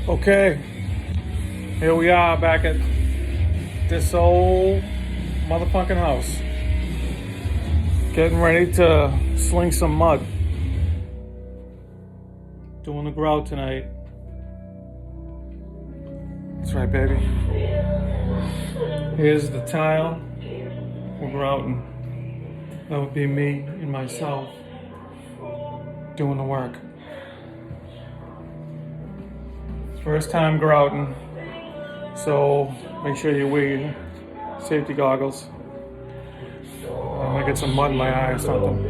Okay, here we are back at this old motherfucking house. Getting ready to sling some mud. Doing the grout tonight. That's right, baby. Here's the tile. We're grouting. That would be me and myself doing the work. First time grouting, so make sure you wear your safety goggles. I might get some mud in my eye or something.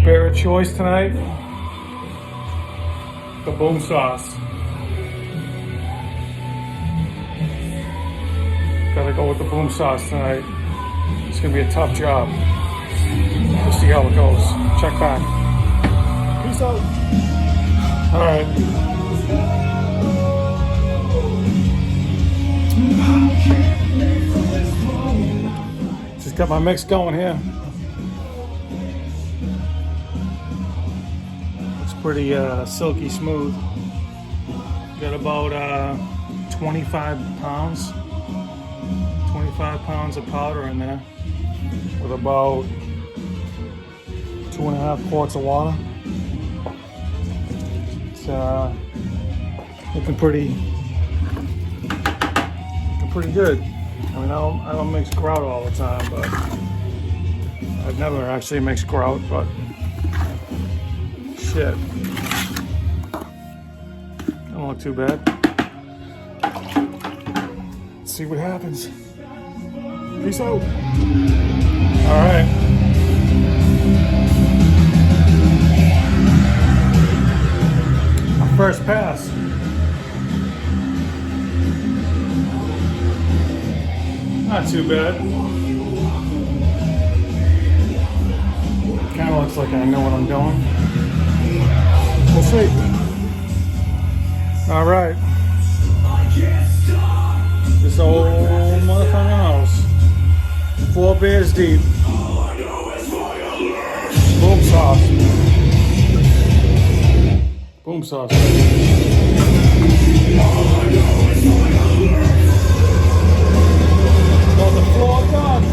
Beer of choice tonight, the boom sauce. Gotta go with the boom sauce tonight. It's gonna be a tough job. We'll see how it goes. Check back. Peace out. All right. Just got my mix going here. It's pretty silky smooth. Got about 25 pounds of powder in there with about 2.5 quarts of water. It's looking pretty good. I mean, I don't mix grout all the time, but I've never actually mixed grout, but shit, don't look too bad. Let's see what happens. Peace out. All right. First pass. Not too bad. Kind of looks like I know what I'm doing. We'll see. All right. This old motherfucking house. 4 beers deep. Boom sauce. Boom sauce. Got the floor done.